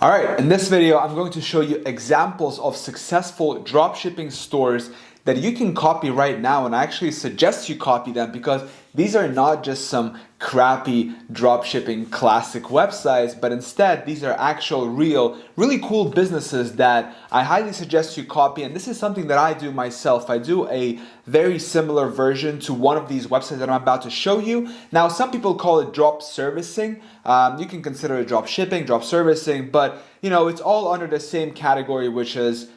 All right, in this video, I'm going to show you examples of successful dropshipping stores that you can copy right now, and I actually suggest you copy them because these are not just some crappy dropshipping classic websites, but instead these are actual real, really cool businesses that I highly suggest you copy. And this is something that I do myself. I do a very similar version to one of these websites that I'm about to show you. Now, some people call it drop servicing. You can consider it drop shipping, drop servicing, but it's all under the same category, which is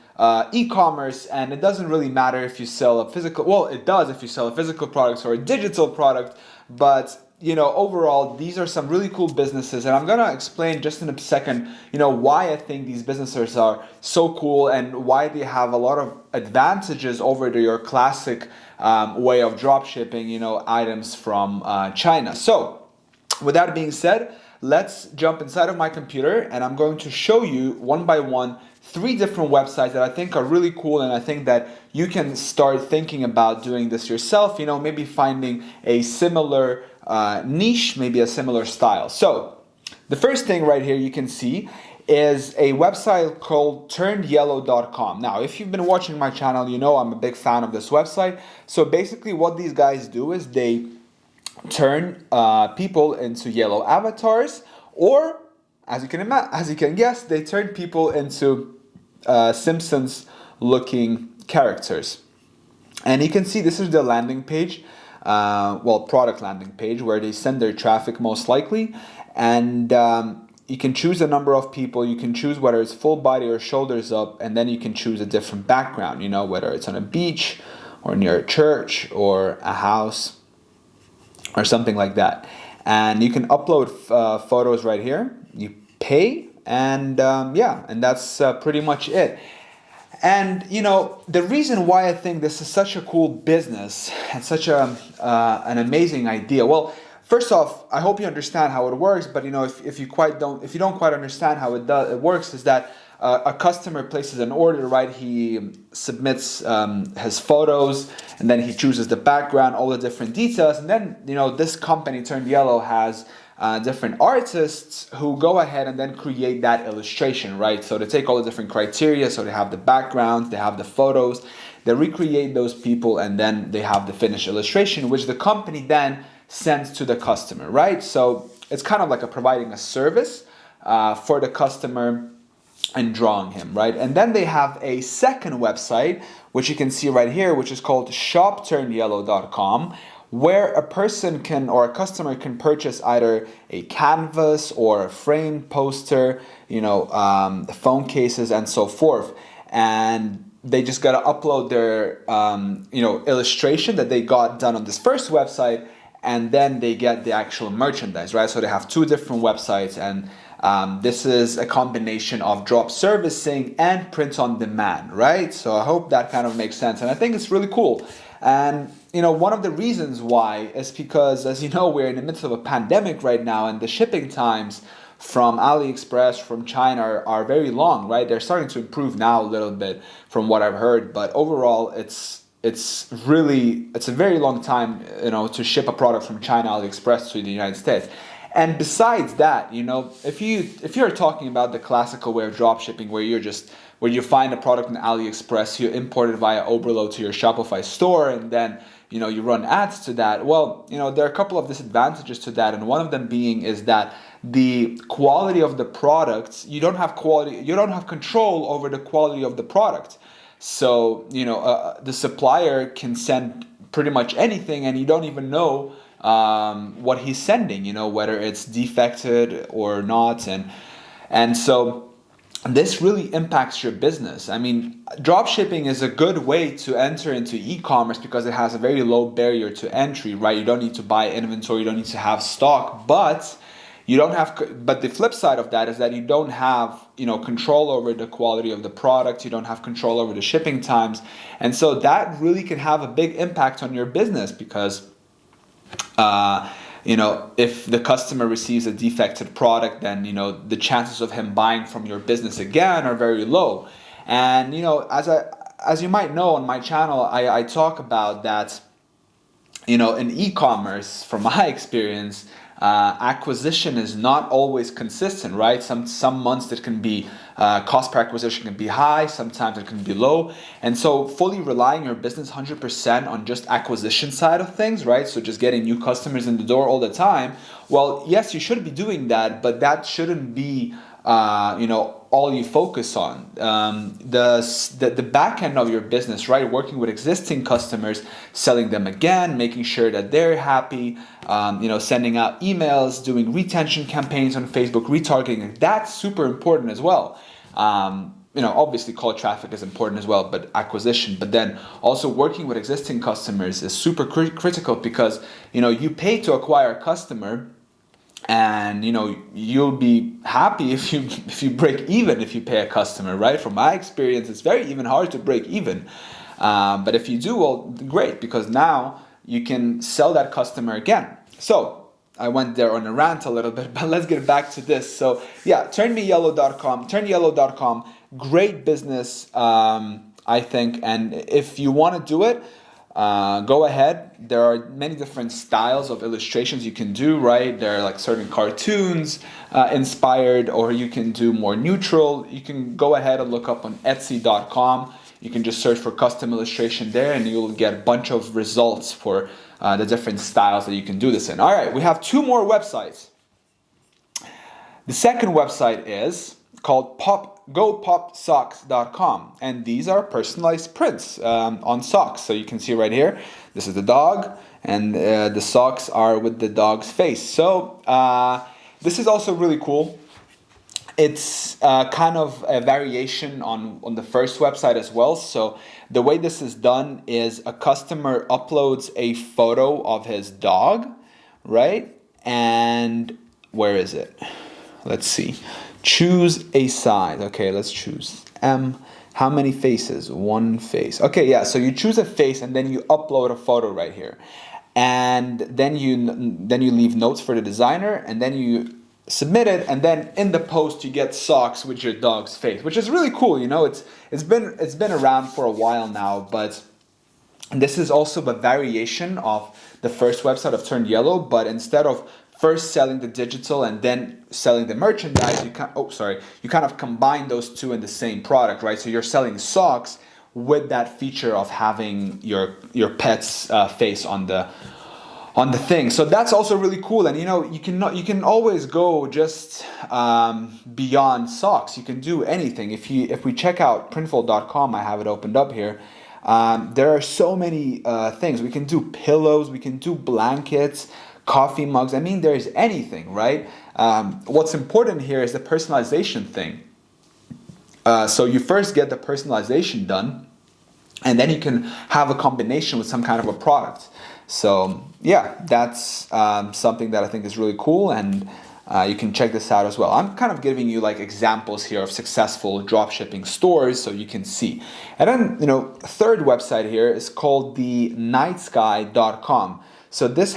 e-commerce. And it doesn't really matter if you sell a physical, well, it does if you sell a physical product or a digital product, but overall, these are some really cool businesses, and I'm gonna explain just in a second, why I think these businesses are so cool and why they have a lot of advantages over your classic way of drop shipping, items from China. So, with that being said, let's jump inside of my computer, and I'm going to show you one by one 3 different websites that I think are really cool, and I think that you can start thinking about doing this yourself, maybe finding a similar niche, maybe a similar style. So the first thing right here you can see is a website called turnedyellow.com. Now, if you've been watching my channel, I'm a big fan of this website. So basically what these guys do is they turn people into yellow avatars, or as you can guess, they turn people into Simpsons looking characters. And you can see this is the landing page, product landing page, where they send their traffic most likely. And you can choose a number of people. You can choose whether it's full body or shoulders up, and then you can choose a different background, whether it's on a beach or near a church or a house or something like that. And you can upload photos right here. You pay, and and that's pretty much it. And the reason why I think this is such a cool business and such an amazing idea. Well, first off, I hope you understand how it works. But if you don't quite understand how it works, is that a customer places an order, right? He submits his photos, and then he chooses the background, all the different details, and then this company Turned Yellow has different artists who go ahead and then create that illustration, right? So they take all the different criteria, so they have the backgrounds, they have the photos, they recreate those people, and then they have the finished illustration, which the company then sends to the customer, right? So it's kind of like providing a service for the customer and drawing him, right? And then they have a second website, which you can see right here, which is called shopturnedyellow.com, where a person can, or a customer can, purchase either a canvas or a frame poster, the phone cases and so forth. And they just got to upload their, illustration that they got done on this first website, and then they get the actual merchandise, right? So they have 2 different websites, and this is a combination of drop servicing and print on demand, right? So I hope that kind of makes sense, and I think it's really cool. And one of the reasons why is because, as you know, we're in the midst of a pandemic right now, and the shipping times from AliExpress, from China, are very long, right? They're starting to improve now a little bit from what I've heard, but overall it's a very long time, to ship a product from China, AliExpress, to the United States. And besides that, if you're talking about the classical way of dropshipping, where you find a product in AliExpress, you import it via overload to your Shopify store, and then you run ads to that. Well, there are a couple of disadvantages to that, and one of them is that the quality of the products, you don't have control over the quality of the product. So the supplier can send pretty much anything, and you don't even know what he's sending, whether it's defected or not, and so this really impacts your business. I mean, dropshipping is a good way to enter into e-commerce because it has a very low barrier to entry, right? You don't need to buy inventory, you don't need to have stock, but the flip side of that is that you don't have, control over the quality of the product, you don't have control over the shipping times, and so that really can have a big impact on your business because if the customer receives a defective product, then the chances of him buying from your business again are very low. And as you might know, on my channel, I talk about that. In e-commerce, from my experience, Acquisition is not always consistent, right? Some months it can be cost per acquisition can be high, sometimes it can be low, and so fully relying your business 100% on just acquisition side of things, right? So just getting new customers in the door all the time. Well, yes, you should be doing that, but that shouldn't be all you focus on. The back end of your business, right? Working with existing customers, selling them again, making sure that they're happy, sending out emails, doing retention campaigns on Facebook, retargeting. That's super important as well. Obviously cold traffic is important as well, but acquisition, but then also working with existing customers is super critical because, you pay to acquire a customer. And you'll be happy if you break even if you pay a customer, right? From my experience, it's very even hard to break even. But if you do, well, great, because now you can sell that customer again. So I went there on a rant a little bit, but let's get back to this. So yeah, turnyellow.com, great business, I think. And if you want to do it, go ahead. There are many different styles of illustrations you can do, right? There are like certain cartoons inspired, or you can do more neutral. You can go ahead and look up on etsy.com. You can just search for custom illustration there and you'll get a bunch of results for the different styles that you can do this in. All right, we have 2 more websites. The second website is called popsocks.com, and these are personalized prints on socks. So you can see right here, this is the dog, and the socks are with the dog's face. So this is also really cool. It's kind of a variation on the first website as well. So the way this is done is a customer uploads a photo of his dog, right? And where is it? Let's see. Choose a size. Okay, let's choose M. How many faces? 1 face. Okay, yeah, so you choose a face and then you upload a photo right here. And then you leave notes for the designer and then you submit it, and then in the post you get socks with your dog's face, which is really cool. It's been around for a while now, but this is also a variation of the first website of Turned Yellow, but instead of first selling the digital and then selling the merchandise, you kind of combine those two in the same product, right? So you're selling socks with that feature of having your pet's face on the thing. So that's also really cool. And you can always go just beyond socks. You can do anything. If we check out printful.com, I have it opened up here. There are so many things. We can do pillows, we can do blankets, coffee mugs. I mean, there's anything, right? What's important here is the personalization thing. So you first get the personalization done, and then you can have a combination with some kind of a product. So yeah, that's something that I think is really cool, and you can check this out as well. I'm kind of giving you like examples here of successful dropshipping stores so you can see. And then, third website here is called the nightsky.com. So this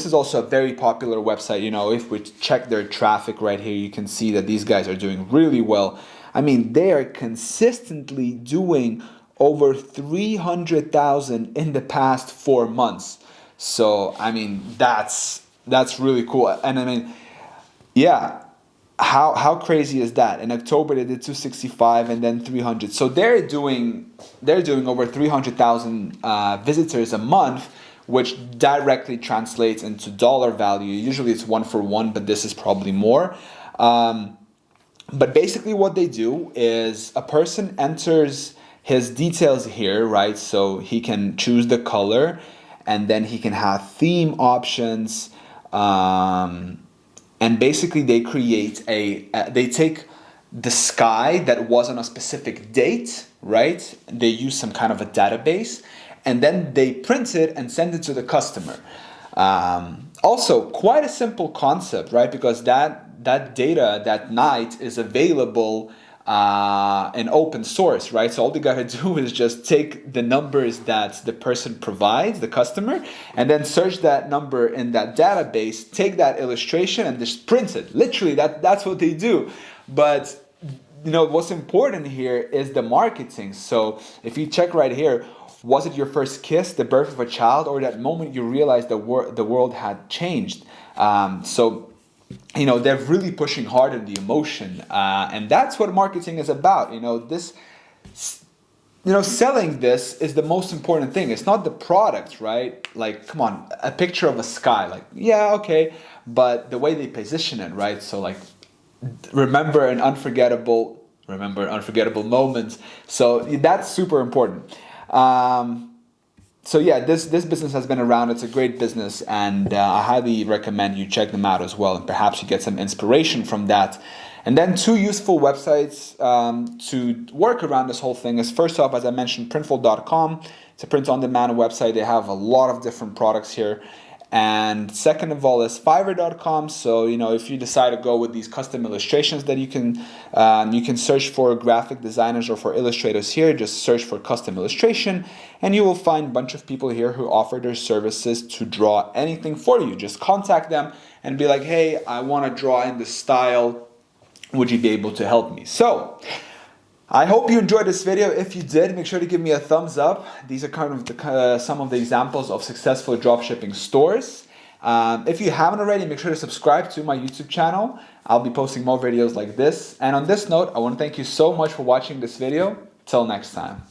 is also a very popular website. If we check their traffic right here, you can see that these guys are doing really well. I mean, they are consistently doing over 300,000 in the past 4 months. So, I mean, that's really cool. And I mean, yeah, how crazy is that? In October, they did 265 and then 300. So they're doing over 300,000 visitors a month, which directly translates into dollar value. Usually it's 1 for 1, but this is probably more. But basically what they do is a person enters his details here, right? So he can choose the color, and then he can have theme options. And basically they create they take the sky that was on a specific date, right? They use some kind of a database, and then they print it and send it to the customer. Also, quite a simple concept, right? Because that data that night is available in open source, right? So all they gotta do is just take the numbers that the person provides, the customer, and then search that number in that database, take that illustration and just print it. Literally, that's what they do. But what's important here is the marketing. So if you check right here, was it your first kiss, the birth of a child, or that moment you realized the world had changed? So they're really pushing hard on the emotion, and that's what marketing is about. Selling this is the most important thing. It's not the product, right? Like, come on, a picture of a sky, like, yeah, okay, but the way they position it, right? So like, remember unforgettable moments. So that's super important. So yeah, this business has been around. It's a great business, and I highly recommend you check them out as well, and perhaps you get some inspiration from that. And then 2 useful websites to work around this whole thing is, first off, as I mentioned, printful.com. It's a print-on-demand website. They have a lot of different products here. And second of all is fiverr.com. So, if you decide to go with these custom illustrations that you can search for graphic designers or for illustrators here, just search for custom illustration, and you will find a bunch of people here who offer their services to draw anything for you. Just contact them and be like, hey, I want to draw in this style. Would you be able to help me? So, I hope you enjoyed this video. If you did, make sure to give me a thumbs up. These are kind of some of the examples of successful dropshipping stores. If you haven't already, make sure to subscribe to my YouTube channel. I'll be posting more videos like this. And on this note, I want to thank you so much for watching this video. Till next time.